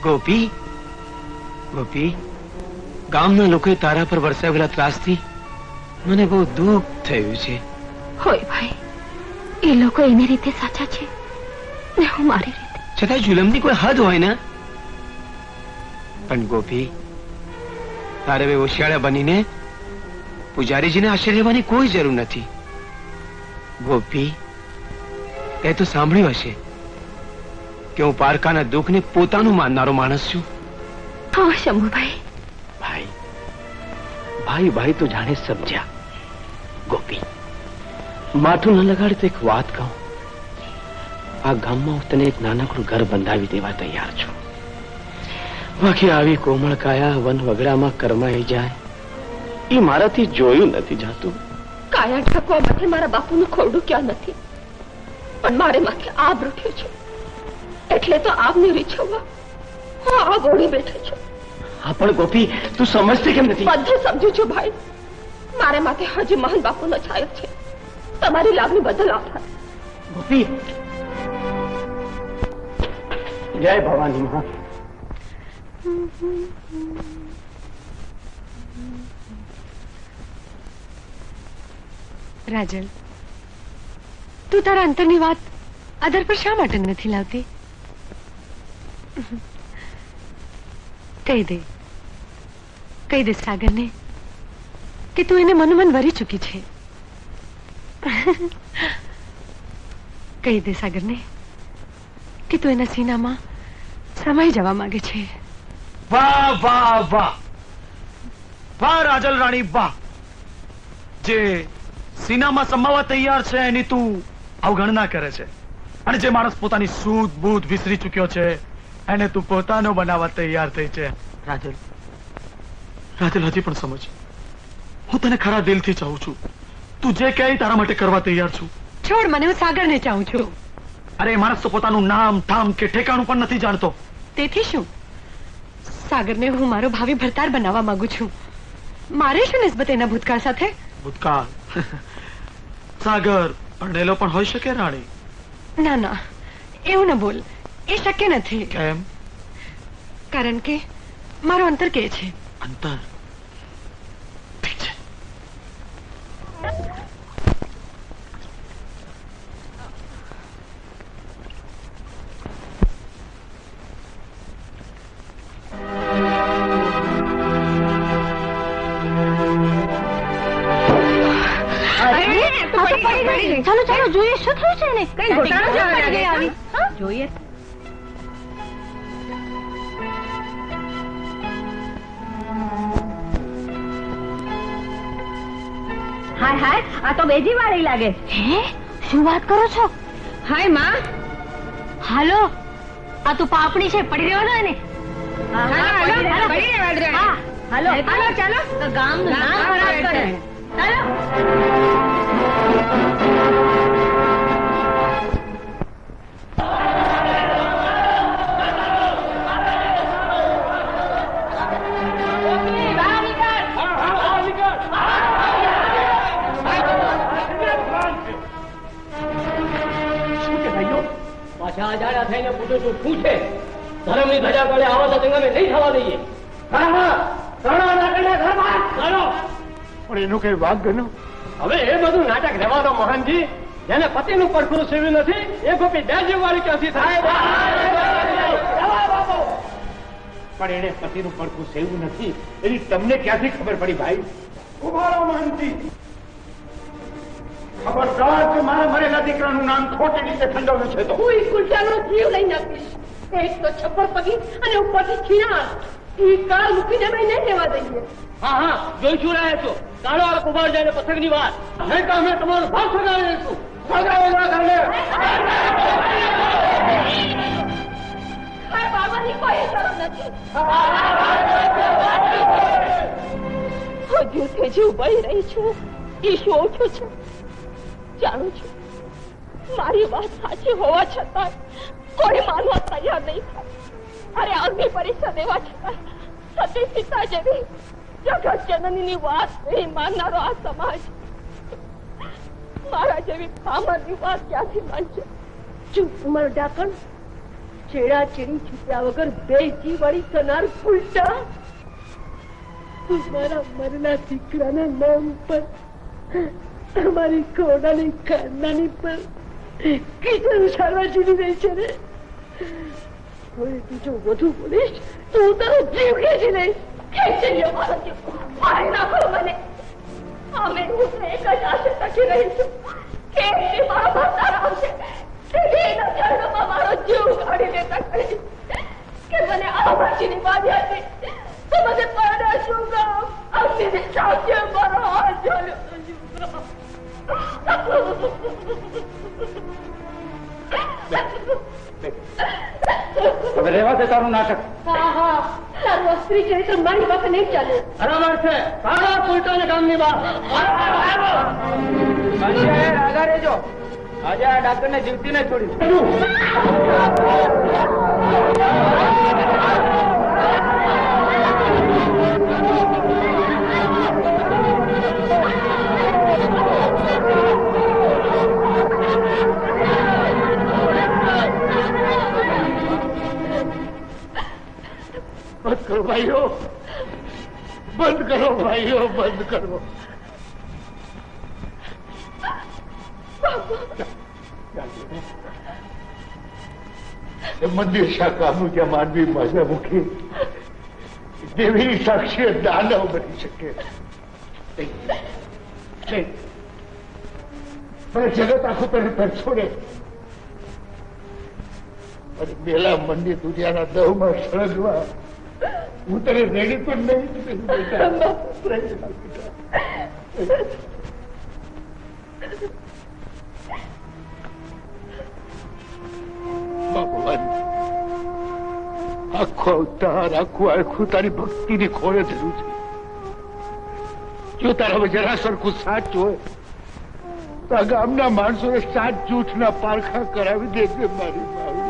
ગોપી, ગોપી, ગામના લોકોએ તારા પર વરસાવેલા ત્રાસથી મને બહુ દુઃખ થયું છે. હોય ભાઈ, એ લોકો એની રીતે સાચા છે ને હું મારી રીતે. છતાં જુલમની કોઈ હદ હોય ને. પણ ગોપી, તારે હવે હોશિયાળા બનીને પૂજારીજીને આશ્રય લેવાની કોઈ જરૂર નથી. ગોપી, તે તો સાંભળ્યું હશે કે હું પારકાના દુઃખને પોતાનું માનનારો માણસ છું. હા શંભુભાઈ. ભાઈ ભાઈ ભાઈ તો જાણે સમજ્યા. ગોપી, માથું ન લગાડે તો એક વાત કહું. આ ગામમાં હું તને એક નાનકડું ઘર બંધાવી દેવા તૈયાર છું. બાકી આવી કોમળ કાયા વન વગડામાં કરમાઈ જાય એ મારાથી જોયું નથી જાતું. કાયા ઢાંકવા માટે મારા બાપુનું ખોરડું ક્યાં નથી, પણ મારે માથે આબ રૂઠ્યું છે એટલે તો આપને રીછવવા હું આ ગોળી બેઠો છું. હા પણ ગોપી, તું સમજતી કેમ નથી? બધું સમજુ છું ભાઈ. મારે માથે હજી મહાન બાપુનો છાયો છે. તમારી લાગણી બદલ આભાર. ગોપી, જય ભવાની માં. રાજલ, તું તારા અંતરની વાત આદર પર શા માટે નથી લાવતી? કહી દે સાગરને કે તું એને મનોમન વરી ચૂકી છે. કહી દે સાગરને કે તું એના સીનામાં સમાઈ જવા માંગે છે. વાહ વાહ વાહ વાહ રાજલ રાણી વાહ. જે સીનામાં સમાવા તૈયાર છે એની તું અવગણના કરે છે, અને જે માણસ પોતાની સૂધ બૂધ વિસરી ચૂક્યો છે એને તું પોતાનો બનાવવા તૈયાર થઈ છે. રાજલ, રાજલ હજી પણ સમજ, હું તને ખરા દિલથી ચાહું છું. તું જે કહે તારા માટે કરવા તૈયાર છું. છોડ મને, હું સાગરને ચાહું છું. અરે માણસ તો પોતાનું નામ ઠામ કે ઠેકાણું પણ નથી જાણતો. તેથી શું, સાગરને હું મારો ભાવિ ભરતાર બનાવવા માંગુ છું. મારે શું નિસ્બત એના ભૂતકાળ સાથે? ભૂતકાળ? સાગર ભણેલો પણ હોઈ શકે રાણી. ના ના, એવું ન બોલ, એ શક્ય નથી. કેમ? કારણ કે મારો અંતર કે છે. અંતર? ઠીક છે. ચાલો ચાલો જોઈએ શું થયું છે ને. કઈ ઘોટાળો જોઈએ. હાય હાય, આ તો બેજી વાળી લાગે. હે, શું વાત કરો છો? હાય માં. હાલો, આ તો પાપડી છે, પડી રહેવાનો ને. હાલો હાલો ચાલો, ગામનું નામ ખરાબ કરે. ચાલો. ધર્મની ધજા ગળે આવા તો જંગમે નહીં થવા દઈએ. પણ એનું કઈ વાગ ગયો. હવે એ બધું નાટક રહેવા દો મોહનજી. જેને પતિનું પડખું સેવ્યું નથી એ ગોપી બેજી વાળી ક્યાંથી થાય? પણ એને પતિનું પડખું સેવ્યું નથી એની તમને ક્યાંથી ખબર પડી ભાઈ? ઉભા રહો મોહનજી. ખબરદાર કે મારા મરેલા દીકરાનું નામ ખોટી રીતે ખંડોવ્યું છે તો હું કુલચાનો જીવ લઈને આપીશ. એક તો છપ્પર પગી અને ઉપરથી ખીણા. ઈ કાળ મૂકીને મેં નહીં લેવા દઈએ. હા હા, જોઈ શું રહ્યા છો? કાળો આ કુમાર જાય પથકની વાત. નહીં તો અમે તમારું ભાગ સગાવી લઈશું. બાબાની કોઈ શરમ નથી. હજુ તેજી ઉભી રહી છું. એ શું ઓછું છે જાણું છું. મારી વાત સાચી હોવા છતાં કોઈ માનવા તૈયાર નહીં થાય. અરે અગ્નિ પરીક્ષા દેવા છતાં સતી સીતા જેવી જગત જનનીની વાત નહીં માનનારો આ સમાજ મારા જેવી પામરની વાત ક્યાંથી માનશે? ચૂપ, ઉમર ડાકણ. ચેડા ચેડી છૂટ્યા વગર બે જી વળી થનાર ઉલટા મારા મરેલા દીકરાના નામ પર અમારી કોડાની ખાનદાની પર કીધું ઉછાળવા ચીડી રહી છે ને. હવે તું જો વધુ બોલીશ તો હું તારો જીવ ખેંચી લઈશ. ખેંચી લ્યો મારો જીવ, મારી નાખો મને. અમે હું તો એક જ આશા ટકી રહી છું કે એમની મારો ભરતાર આવશે તેથી એના ચરણોમાં મારો જીવ કાઢી લેતા કહીશ કે મને આ વાંચીની બાધી હતી તો મને પરડા શું ગામ અગ્નિને સાવજે મારો હાથ જોડ્યો. હવે રહેવા દે તારું નાટક. હા હા, તારું અસ્ત્રી ચરિત્ર મારી પાસે નહીં ચાલે. બરાબર છે. કાઢો ઉલટાને ગામની બહાર. રાજા રહેજો. આજે આ ડાક્ટરને જીવતીને છોડી. બંધ કરો ભાઈઓ, બંધ કરો ભાઈઓ, બંધ કરો. મંદિર શાખાનું જ્યાં માનવી માજા મૂકી દેવી સાક્ષી દાનવ બની શકે. મને જગત આખું તને છોડે અને મેલા મંદિર દુનિયાના દહમાં સળગવા હું તને રેડી પણ નહીં. ભગવાન આખો અવતાર આખું આખું તારી ભક્તિની ખોળે ધર્યું છે. જો તારા જરા સરખું સાચ હોય તો આ ગામના માણસોને સાત જૂઠના પારખા કરાવી દેશે મારી માવડી.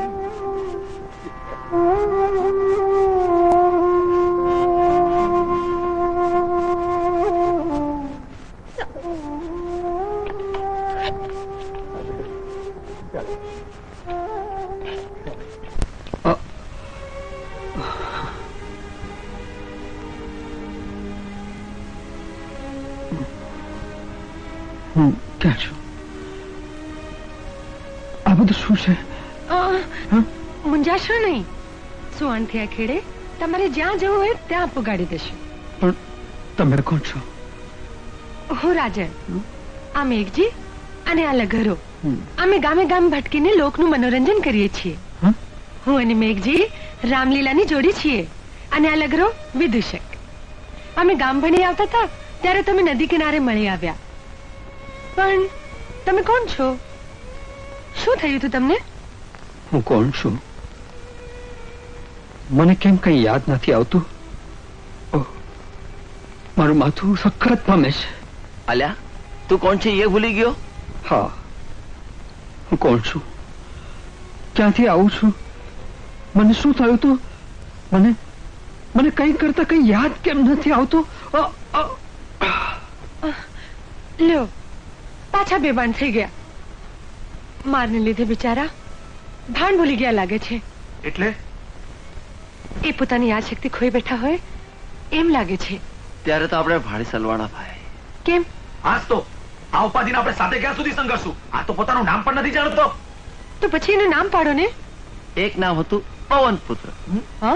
ક્યાં છો? આ બધું શું છે? મુંજાશો નહીં. સુવર્ણથી આ ખેડે તમારે જ્યાં જવું હોય ત્યાં પુગાડી દેશે. પણ તમે કોણ છો? હું રાજન, આ મેઘજી અને આ લઘરો. અમે ગામે ગામ ભટકીને લોકનું મનોરંજન કરીએ છીએ. હું અને મેઘજી રામલીલાની જોડી છીએ અને આ લઘરો વિદૂષક. અમે ગામ ભણી આવતા હતા ત્યારે તમે નદી કિનારે મળી આવ્યા. પણ તમે કોણ છો? શું થયું હતું તમને? હું કોણ છું મને કેમ કઈ યાદ નથી આવતું. મારું માથું સખત પામે છે. અલ્યા તું કોણ છે એ ભૂલી ગયો? હા, હું કોણ છું, ક્યાંથી આવું છું, મને શું થયું હતું, મને કઈ કરતા કઈ યાદ કેમ નથી આવતું. લ્યો પાછા બેભાન થઈ ગયા. મારને લીધે બિચારા ભાન ભૂલી ગયા લાગે છે. એટલે એ પોતાની યાદ શક્તિ ખોઈ બેઠા હોય એમ લાગે છે. ત્યારે તો આપણે ભાડે સલવાના ભાઈ. કેમ? આજ તો આ ઉપાધિને આપણે સાથે ક્યાં સુધી સંઘર્ષશું? આ તો પોતાનું નામ પણ નથી જાણતો. તો પછી એનું નામ પાડો ને. એક નામ હતું પવન પુત્ર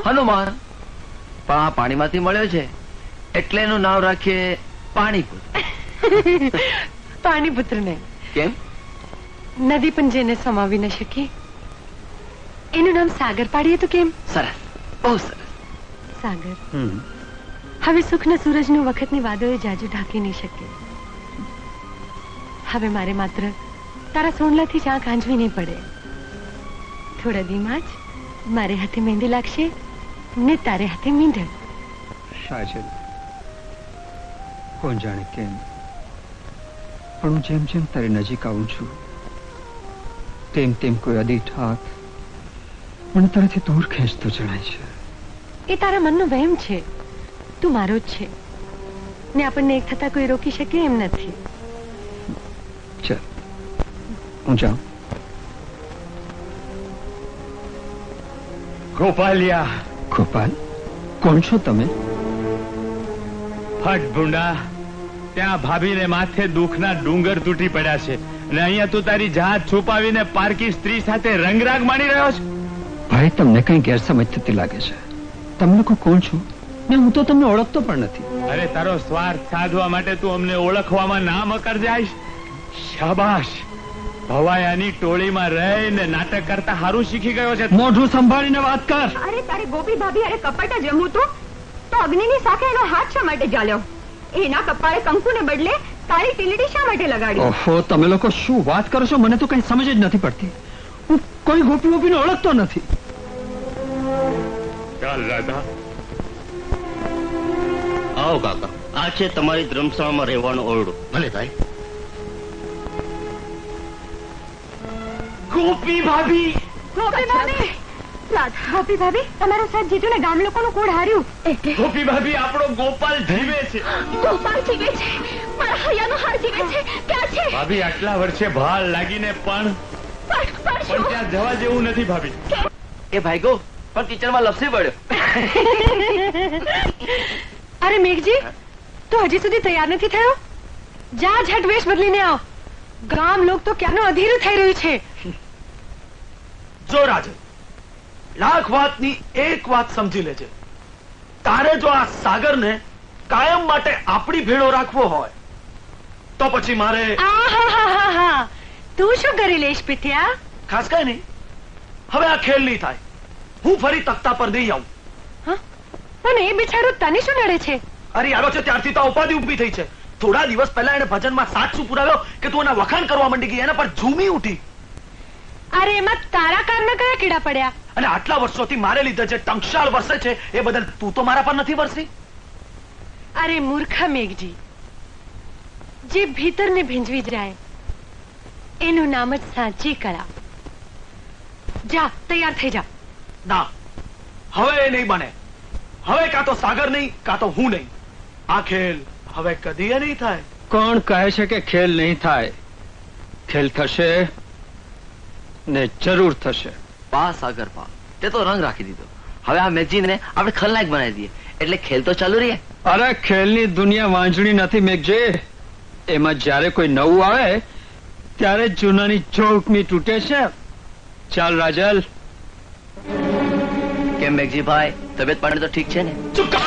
હનુમાન, પણ આ પાણીમાંથી મળ્યો છે એટલે એનું નામ રાખીએ પાણીપુત્ર. પાણીપુત્ર ને કેમ? નદી પણ જેને સમાવી ન શકી એનું નામ સાગર પાડીએ તો કેમ? સરસ, બહુ સરસ. સાગર હવે સુખના સૂરજનું વખતની વાદળે જાજુ ઢાંકી નહીં શકે. હવે મારે માત્ર તારા સોનલાથી જ આંખ આંજવી નહીં પડે. થોડા દીમાં જ મારે હાથે મહેંદી લાગશે ને તારે હાથે મીંઢળ. સાજલ, કોણ જાણે કેમ પણ હું જેમ જેમ તારી નજીક આવું છું તેમ તેમ કોઈ અદીઠ હાથ મને તારાથી દૂર ખેંચતો જણાય છે. એ તારા મનનો વહેમ છે. તું મારો જ છે ને આપણને એક થતા કોઈ રોકી શકે એમ નથી. ચાલ હું જાઉં. ગોપાલિયા. ગોપાલ, કોણ છો તમે? ફટ ભૂંડા, ત્યાં ભાભીને માથે દુઃખના ડુંગર તૂટી પડ્યા છે અને અહીંયા તું તારી જાત છુપાવીને પારકી સ્ત્રી સાથે રંગરાગ માણી રહ્યો છે. ભાઈ, તમને કઈ ગેરસમજ થતી લાગે છે. તમે લોકો કોણ છો? ને હું તો તમને ઓળખતો પણ નથી. અરે તારો સ્વાર્થ સાધવા માટે તું અમને ઓળખવામાં ના મકર જાય. શાબાશ, ભવાયાની ટોળીમાં રહીને નાટક કરતા હારું શીખી ગયો છે. મોઢું સંભાળીને વાત કર. અરે તારે ગોપી ભાભી અરે કપટ જ રમવું તું તો અગ્નિની સાથે એનો હાથ શા માટે ચાલ્યો? એના કપાળે કંકુને બદલે તારી ટીલડી શા માટે લગાડી? ઓહો, તમે લોકો શું વાત કરો છો? મને તો કઈ સમજ જ નથી પડતી. હું કોઈ ગોપી ગોપીને ઓળખતો નથી. ચાલ રાધા. આવો કાકા, આ છે તમારી ધર્મશાળામાં રહેવાનું ઓરડું. ભલે ભાઈ. ગોપી ભાભી, ગોપી ભાભી, રાધા, ગોપી ભાભી, તમારો સાથ જીત્યું ને ગામ લોકોનું કોડ હાર્યું એટલે ગોપી ભાભી, આપણો ગોપાલ જીવે છે. ગોપાલ જીવે છે, મારા હૈયાનો હાર જીવે છે. ક્યાં છે? ભાભી, આટલા વર્ષે ભાર લાગીને પણ શું? ત્યાં જવા જેવું નથી ભાભી. એ ભાઈગો પણ કિચનમાં લપસી પડ્યો. અરે મેઘજી, તું હજી સુધી તૈયાર નથી થયો? જા ઝટ વેશ બદલીને આવ. ગામ લોક તો ક્યાંનું અધીરું થઈ રહ્યું છે. જો રાજન, લાખ વાતની એક વાત સમજી લેજે. તારે જો આ સાગરને કાયમ માટે આપણી ભેળો રાખવો હોય તો પછી મારે આહાહાહા. તું શું કરી લઈશ પિત્યા? ખાસ કઈ નહીં. હવે આ ખેલ નહીં થાય. હું ફરી તખ્તા પર નહીં આવું. પણ એ બિચારો તને શું નડે છે? અરે આવ્યો છે ત્યારથી તો આ ઉપાધિ ઊભી થઈ છે. થોડા દિવસ પહેલા એને ભજનમાં સાચ શું પુરાવ્યો કે તું એના વખાણ કરવા માંડી ગઈ, એના પર ઝૂમી ઉઠી. અરે એમાં તારા કારના કયા કીડા પડ્યા? અને આટલા વર્ષોથી મારે લીધે જે ટંકશાળ વરસે છે એ બદલ તું તો મારા પર નથી વરસી. અરે મૂર્ખા મેઘજી, જે ભીતરને ભીંજવી જાય એનું નામ જ સાચી કળા. જા, તૈયાર થઈ જા. ના, હવે એ નહીં બને. હવે કાં તો સાગર નહીં કાં તો હું નહીં. આ ખેલ હવે કદી નહીં થાય. કોણ કહે છે કે ખેલ નહીં થાય? ખેલ થશે ને જરૂર થશે. પા સાગર પા, તે તો રંગ રાખી દીધો. હવે આ મેગજીને આપણે ખલનાયક બનાવી દઈએ એટલે ખેલ તો ચાલુ રહે. અરે, ખેલની દુનિયા વાંજણી નથી મેઘજી. એમાં જ્યારે કોઈ નવું આવે ત્યારે જૂનાની જોકમી તૂટે છે. ચાલ રાજલ. કેમ મેગજી ભાઈ, તબિયત પાણી તો ઠીક છે ને? ચૂપ કર!